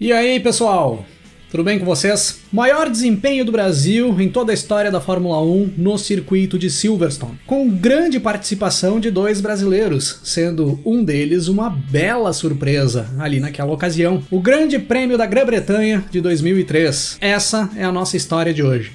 E aí, pessoal? Tudo bem com vocês? Maior desempenho do Brasil em toda a história da Fórmula 1 no circuito de Silverstone, com grande participação de dois brasileiros, sendo um deles uma bela surpresa ali naquela ocasião, o Grande Prêmio da Grã-Bretanha de 2003. Essa é a nossa história de hoje.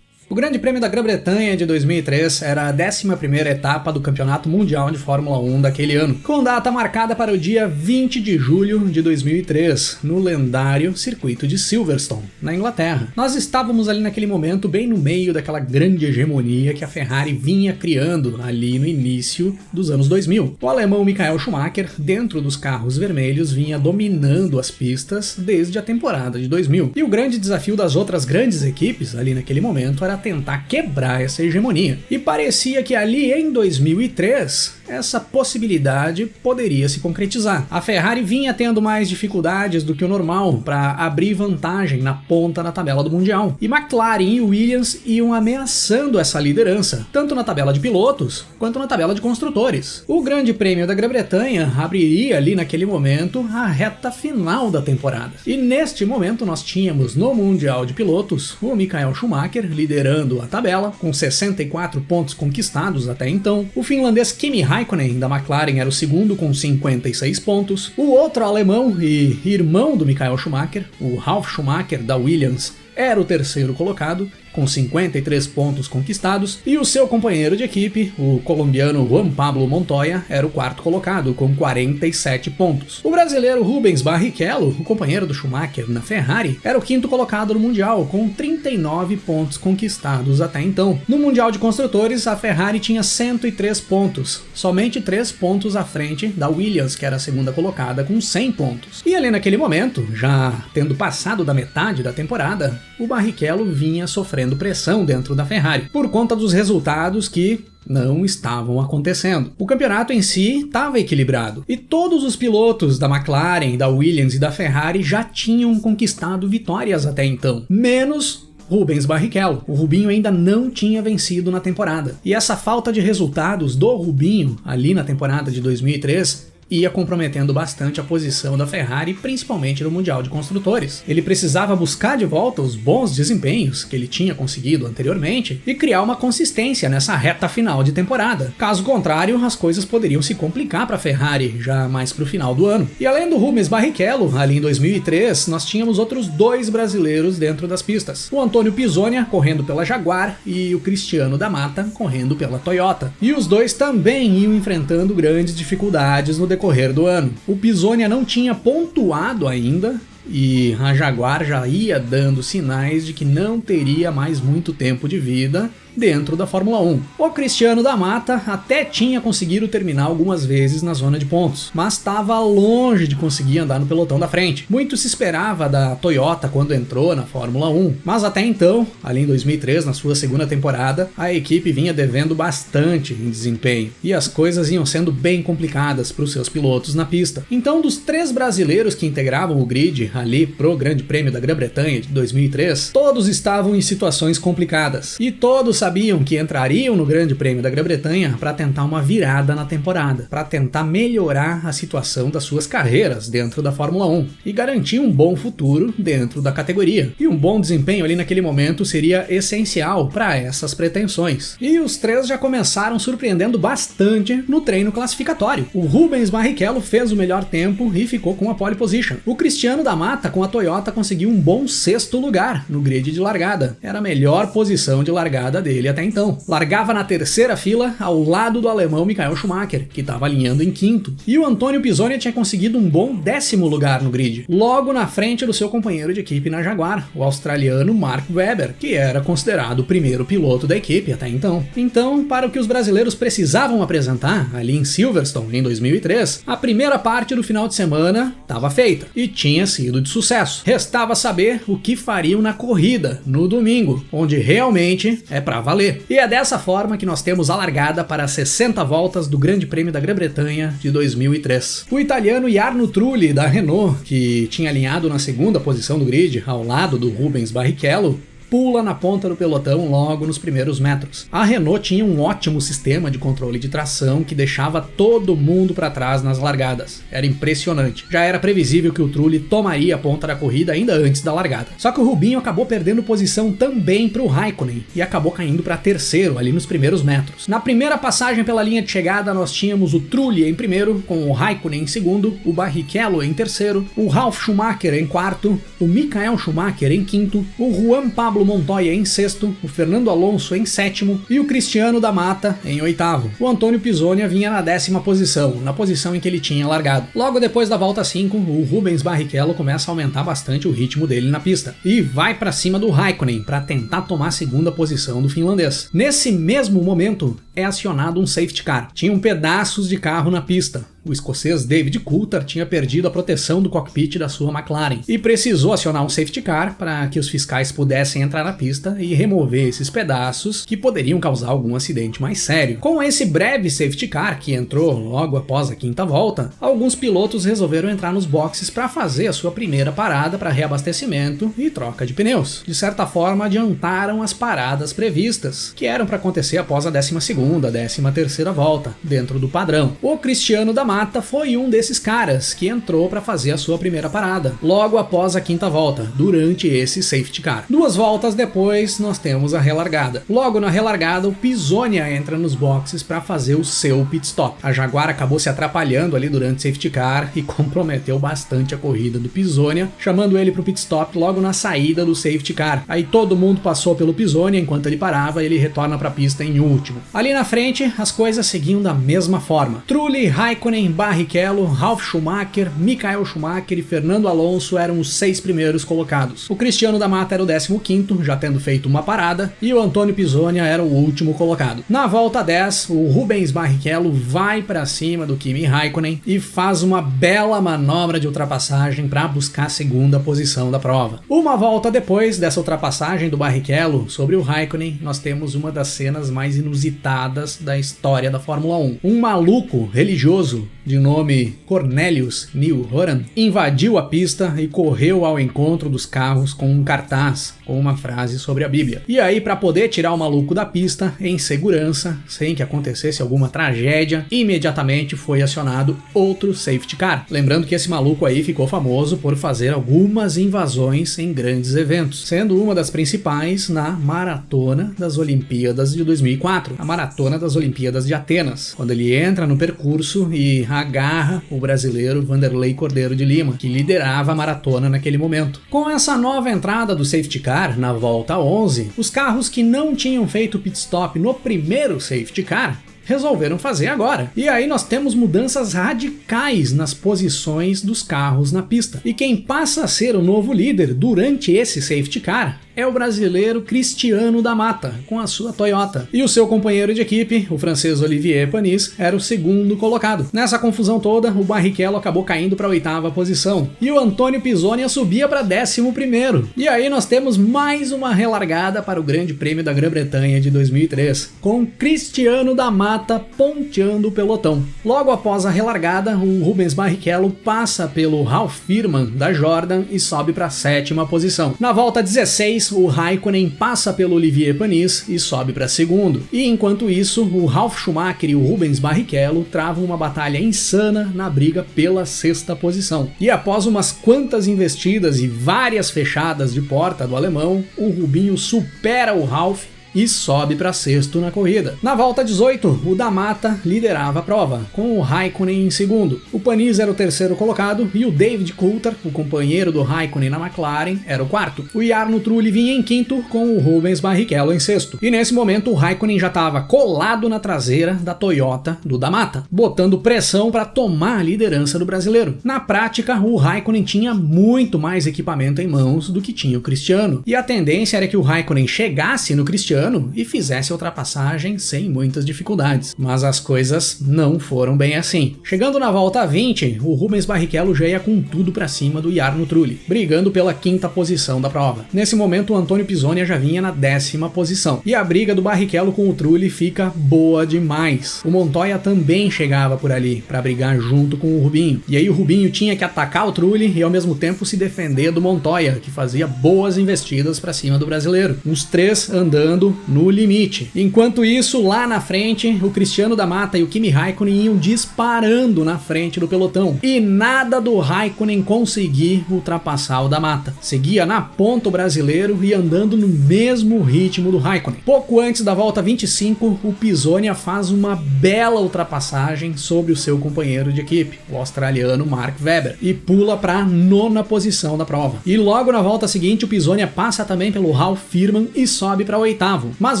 O Grande Prêmio da Grã-Bretanha de 2003 era a 11ª etapa do Campeonato Mundial de Fórmula 1 daquele ano, com data marcada para o dia 20 de julho de 2003, no lendário circuito de Silverstone, na Inglaterra. Nós estávamos ali naquele momento bem no meio daquela grande hegemonia que a Ferrari vinha criando ali no início dos anos 2000. O alemão Michael Schumacher, dentro dos carros vermelhos, vinha dominando as pistas desde a temporada de 2000. E o grande desafio das outras grandes equipes ali naquele momento era tentar quebrar essa hegemonia. E parecia que ali em 2003 essa possibilidade poderia se concretizar. A Ferrari vinha tendo mais dificuldades do que o normal para abrir vantagem na ponta da tabela do Mundial. E McLaren e Williams iam ameaçando essa liderança, tanto na tabela de pilotos quanto na tabela de construtores. O Grande Prêmio da Grã-Bretanha abriria ali naquele momento a reta final da temporada. E neste momento nós tínhamos no Mundial de Pilotos o Michael Schumacher liderando a tabela com 64 pontos conquistados até então. O finlandês Kimi Raikkonen da McLaren era o segundo com 56 pontos. O outro alemão e irmão do Michael Schumacher, o Ralf Schumacher da Williams, era o terceiro colocado, com 53 pontos conquistados, e o seu companheiro de equipe, o colombiano Juan Pablo Montoya, era o quarto colocado, com 47 pontos. O brasileiro Rubens Barrichello, o companheiro do Schumacher na Ferrari, era o quinto colocado no Mundial, com 39 pontos conquistados até então. No Mundial de Construtores, a Ferrari tinha 103 pontos, somente 3 pontos à frente da Williams, que era a segunda colocada, com 100 pontos. E ali naquele momento, já tendo passado da metade da temporada, o Barrichello vinha sofrendo pressão dentro da Ferrari, por conta dos resultados que não estavam acontecendo. O campeonato em si estava equilibrado, e todos os pilotos da McLaren, da Williams e da Ferrari já tinham conquistado vitórias até então, menos Rubens Barrichello. O Rubinho ainda não tinha vencido na temporada, e essa falta de resultados do Rubinho ali na temporada de 2003 ia comprometendo bastante a posição da Ferrari, principalmente no Mundial de Construtores. Ele precisava buscar de volta os bons desempenhos que ele tinha conseguido anteriormente e criar uma consistência nessa reta final de temporada. Caso contrário, as coisas poderiam se complicar para a Ferrari já mais para o final do ano. E além do Rubens Barrichello, ali em 2003, nós tínhamos outros dois brasileiros dentro das pistas. O Antônio Pizzonia correndo pela Jaguar e o Cristiano da Mata correndo pela Toyota. E os dois também iam enfrentando grandes dificuldades no decorrer do ano. O Pizzonia não tinha pontuado ainda e a Jaguar já ia dando sinais de que não teria mais muito tempo de vida dentro da Fórmula 1. O Cristiano da Mata até tinha conseguido terminar algumas vezes na zona de pontos, mas estava longe de conseguir andar no pelotão da frente. Muito se esperava da Toyota quando entrou na Fórmula 1, mas até então, ali em 2003, na sua segunda temporada, a equipe vinha devendo bastante em desempenho, e as coisas iam sendo bem complicadas para os seus pilotos na pista. Então, dos 3 brasileiros que integravam o grid ali pro Grande Prêmio da Grã-Bretanha de 2003, todos estavam em situações complicadas, e todos sabiam que entrariam no Grande Prêmio da Grã-Bretanha para tentar uma virada na temporada, para tentar melhorar a situação das suas carreiras dentro da Fórmula 1 e garantir um bom futuro dentro da categoria. E um bom desempenho ali naquele momento seria essencial para essas pretensões. E os 3 já começaram surpreendendo bastante no treino classificatório. O Rubens Barrichello fez o melhor tempo e ficou com a pole position. O Cristiano da Mata com a Toyota conseguiu um bom 6º lugar no grid de largada. Era a melhor posição de largada dele até então. Largava na terceira fila ao lado do alemão Michael Schumacher, que estava alinhando em 5º. E o Antônio Pizzonia tinha conseguido um bom 10º lugar no grid, logo na frente do seu companheiro de equipe na Jaguar, o australiano Mark Webber, que era considerado o primeiro piloto da equipe até então. Então, para o que os brasileiros precisavam apresentar ali em Silverstone em 2003, a primeira parte do final de semana estava feita e tinha sido de sucesso. Restava saber o que fariam na corrida no domingo, onde realmente é para valer. E é dessa forma que nós temos a largada para as 60 voltas do Grande Prêmio da Grã-Bretanha de 2003. O italiano Jarno Trulli da Renault, que tinha alinhado na segunda posição do grid ao lado do Rubens Barrichello, pula na ponta do pelotão logo nos primeiros metros. A Renault tinha um ótimo sistema de controle de tração que deixava todo mundo para trás nas largadas. Era impressionante. Já era previsível que o Trulli tomaria a ponta da corrida ainda antes da largada. Só que o Rubinho acabou perdendo posição também para o Raikkonen e acabou caindo para terceiro ali nos primeiros metros. Na primeira passagem pela linha de chegada nós tínhamos o Trulli em primeiro, com o Raikkonen em segundo, o Barrichello em terceiro, o Ralf Schumacher em quarto, o Michael Schumacher em quinto, o Juan Pablo Montoya em sexto, o Fernando Alonso em sétimo e o Cristiano da Mata em oitavo. O Antônio Pisonia vinha na 10ª posição, na posição em que ele tinha largado. Logo depois da volta 5, o Rubens Barrichello começa a aumentar bastante o ritmo dele na pista e vai para cima do Raikkonen para tentar tomar a segunda posição do finlandês. Nesse mesmo momento é acionado um safety car. Tinham pedaços de carro na pista. O escocês David Coulthard tinha perdido a proteção do cockpit da sua McLaren e precisou acionar um safety car para que os fiscais pudessem entrar na pista e remover esses pedaços que poderiam causar algum acidente mais sério. Com esse breve safety car, que entrou logo após a 5ª volta, alguns pilotos resolveram entrar nos boxes para fazer a sua primeira parada para reabastecimento e troca de pneus. De certa forma, adiantaram as paradas previstas, que eram para acontecer após a 12ª, 13ª volta, dentro do padrão. O Cristiano da Mata foi um desses caras que entrou para fazer a sua primeira parada, logo após a 5ª volta, durante esse safety car. 2 voltas depois, nós temos a relargada. Logo na relargada, o Pisonia entra nos boxes para fazer o seu pit stop. A Jaguar acabou se atrapalhando ali durante o safety car e comprometeu bastante a corrida do Pisonia, chamando ele para o pit stop logo na saída do safety car. Aí todo mundo passou pelo Pisonia, enquanto ele parava, ele retorna para a pista em último. Ali na frente, as coisas seguiam da mesma forma. Trulli, Raikkonen, Barrichello, Ralf Schumacher, Michael Schumacher e Fernando Alonso eram os 6 primeiros colocados. O Cristiano da Mata era o 15º, já tendo feito uma parada, e o Antônio Pisonia era o último colocado. Na volta 10, o Rubens Barrichello vai para cima do Kimi Raikkonen e faz uma bela manobra de ultrapassagem para buscar a segunda posição da prova. Uma volta depois dessa ultrapassagem do Barrichello sobre o Raikkonen, nós temos uma das cenas mais inusitadas da história da Fórmula 1. Um maluco religioso de nome Cornelius Neil Horan invadiu a pista e correu ao encontro dos carros com um cartaz com uma frase sobre a Bíblia. E aí, para poder tirar o maluco da pista em segurança, sem que acontecesse alguma tragédia, imediatamente foi acionado outro safety car. Lembrando que esse maluco aí ficou famoso por fazer algumas invasões em grandes eventos, sendo uma das principais na Maratona das Olimpíadas de 2004, a Maratona das Olimpíadas de Atenas, quando ele entra no percurso e agarra o brasileiro Vanderlei Cordeiro de Lima, que liderava a maratona naquele momento. Com essa nova entrada do safety car na volta 11, os carros que não tinham feito pit stop no primeiro safety car resolveram fazer agora. E aí nós temos mudanças radicais nas posições dos carros na pista. E quem passa a ser o novo líder durante esse safety car é o brasileiro Cristiano da Mata, com a sua Toyota. E o seu companheiro de equipe, o francês Olivier Panis, era o segundo colocado. Nessa confusão toda, o Barrichello acabou caindo para a 8ª posição. E o Antônio Pisonia subia para 11º. E aí nós temos mais uma relargada para o Grande Prêmio da Grã-Bretanha de 2003, com Cristiano da Mata ponteando o pelotão. Logo após a relargada, o Rubens Barrichello passa pelo Ralf Firman da Jordan e sobe para a 7ª posição. Na volta 16, o Raikkonen passa pelo Olivier Panis e sobe para segundo. E enquanto isso, o Ralf Schumacher e o Rubens Barrichello travam uma batalha insana na briga pela 6ª posição. E após umas quantas investidas e várias fechadas de porta do alemão, o Rubinho supera o Ralf e sobe para 6º na corrida. Na volta 18, o da Mata liderava a prova, com o Raikkonen em segundo. O Panis era o 3º colocado e o David Coulthard, o companheiro do Raikkonen na McLaren, era o 4º. O Jarno Trulli vinha em 5º, com o Rubens Barrichello em 6º. E nesse momento o Raikkonen já estava colado na traseira da Toyota do da Mata, botando pressão para tomar a liderança do brasileiro. Na prática, o Raikkonen tinha muito mais equipamento em mãos do que tinha o Cristiano. E a tendência era que o Raikkonen chegasse no Cristiano Cristiano e fizesse a ultrapassagem sem muitas dificuldades. Mas as coisas não foram bem assim. Chegando na volta 20, o Rubens Barrichello já ia com tudo pra cima do Jarno Trulli, brigando pela 5ª posição da prova. Nesse momento, o Antonio Pisoni já vinha na 10ª posição. E a briga do Barrichello com o Trulli fica boa demais. O Montoya também chegava por ali pra brigar junto com o Rubinho. E aí o Rubinho tinha que atacar o Trulli e ao mesmo tempo se defender do Montoya, que fazia boas investidas pra cima do brasileiro. Os três andando no limite. Enquanto isso, lá na frente, o Cristiano da Mata e o Kimi Räikkönen iam disparando na frente do pelotão. E nada do Räikkönen conseguir ultrapassar o da Mata. Seguia na ponta o brasileiro e andando no mesmo ritmo do Räikkönen. Pouco antes da volta 25, o Pisonia faz uma bela ultrapassagem sobre o seu companheiro de equipe, o australiano Mark Webber, e pula para a 9ª posição da prova. E logo na volta seguinte, o Pisonia passa também pelo Ralf Firman e sobe para o 8º. Mas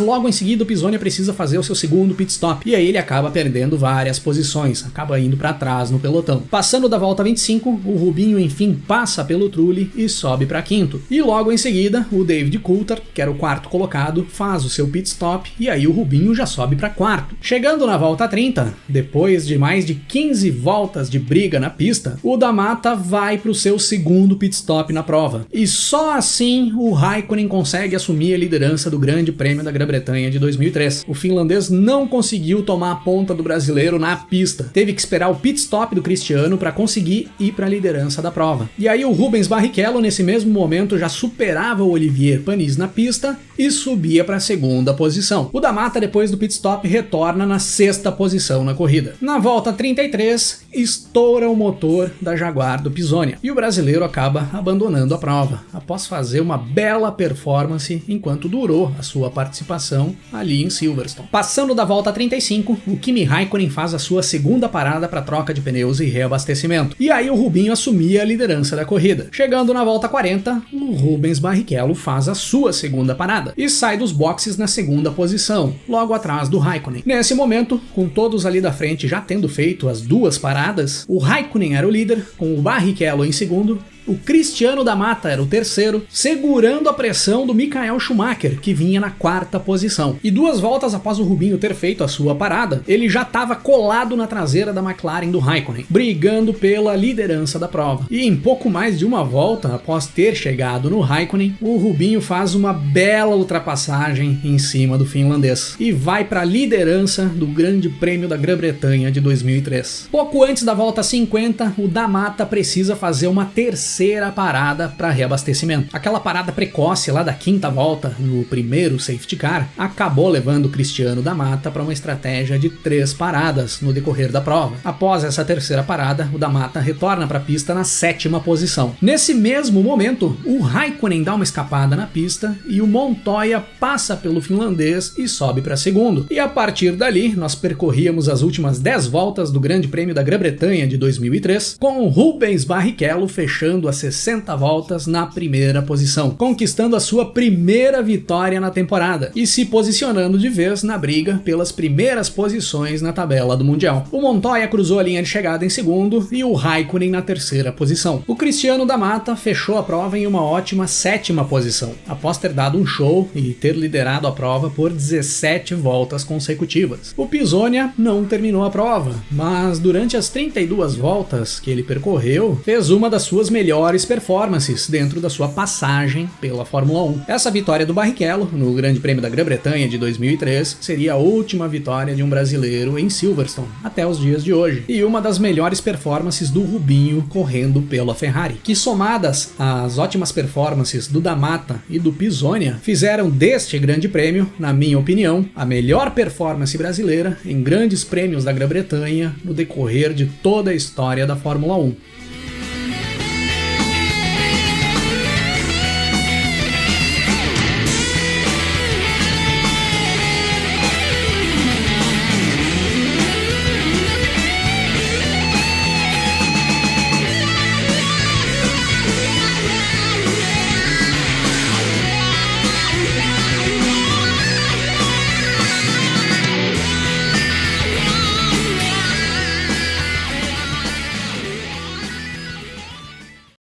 logo em seguida, o Pisonia precisa fazer o seu segundo pit stop, e aí ele acaba perdendo várias posições, acaba indo para trás no pelotão. Passando da volta 25, o Rubinho enfim passa pelo Trulli e sobe para 5º. E logo em seguida, o David Coulthard, que era o 4º colocado, faz o seu pit stop e aí o Rubinho já sobe para 4º. Chegando na volta 30, depois de mais de 15 voltas de briga na pista, o da Mata vai para o seu segundo pit stop na prova. E só assim o Räikkönen consegue assumir a liderança do Grande Prêmio da Grã-Bretanha de 2003. O finlandês não conseguiu tomar a ponta do brasileiro na pista. Teve que esperar o pit stop do Cristiano para conseguir ir para a liderança da prova. E aí o Rubens Barrichello nesse mesmo momento já superava o Olivier Panis na pista e subia para a 2ª posição. O da Mata, depois do pit stop, retorna na 6ª posição na corrida. Na volta 33, estoura o motor da Jaguar do Pisonia e o brasileiro acaba abandonando a prova, após fazer uma bela performance enquanto durou a sua participação ali em Silverstone. Passando da volta 35, o Kimi Räikkönen faz a sua 2ª parada para troca de pneus e reabastecimento. E aí o Rubinho assumia a liderança da corrida. Chegando na volta 40, o Rubens Barrichello faz a sua 2ª parada e sai dos boxes na 2ª posição, logo atrás do Räikkönen. Nesse momento, com todos ali da frente já tendo feito as 2 paradas, o Räikkönen era o líder, com o Barrichello em segundo. O Cristiano da Mata era o 3º, segurando a pressão do Michael Schumacher, que vinha na 4ª posição. E 2 voltas após o Rubinho ter feito a sua parada, ele já estava colado na traseira da McLaren do Räikkönen, brigando pela liderança da prova. E em pouco mais de 1 volta, após ter chegado no Räikkönen, o Rubinho faz uma bela ultrapassagem em cima do finlandês e vai para a liderança do Grande Prêmio da Grã-Bretanha de 2003. Pouco antes da volta 50, o da Mata precisa fazer uma terceira parada para reabastecimento. Aquela parada precoce lá da 5ª volta, no primeiro safety car, acabou levando o Cristiano da Mata para uma estratégia de 3 paradas no decorrer da prova. Após essa terceira parada, o da Mata retorna para a pista na 7ª posição. Nesse mesmo momento, o Räikkönen dá uma escapada na pista e o Montoya passa pelo finlandês e sobe para 2º. E a partir dali, nós percorríamos as últimas 10 voltas do Grande Prêmio da Grã-Bretanha de 2003, com o Rubens Barrichello fechando as 60 voltas na 1ª posição, conquistando a sua primeira vitória na temporada e se posicionando de vez na briga pelas primeiras posições na tabela do Mundial. O Montoya cruzou a linha de chegada em 2º e o Räikkönen na 3ª posição. O Cristiano da Mata fechou a prova em uma ótima 7ª posição, após ter dado um show e ter liderado a prova por 17 voltas consecutivas. O Pisonia não terminou a prova, mas durante as 32 voltas que ele percorreu, fez uma das suas melhores performances dentro da sua passagem pela Fórmula 1. Essa vitória do Barrichello no Grande Prêmio da Grã-Bretanha de 2003 seria a última vitória de um brasileiro em Silverstone até os dias de hoje, e uma das melhores performances do Rubinho correndo pela Ferrari, que somadas às ótimas performances do da Mata e do Pisonia, fizeram deste Grande Prêmio, na minha opinião, a melhor performance brasileira em grandes prêmios da Grã-Bretanha no decorrer de toda a história da Fórmula 1.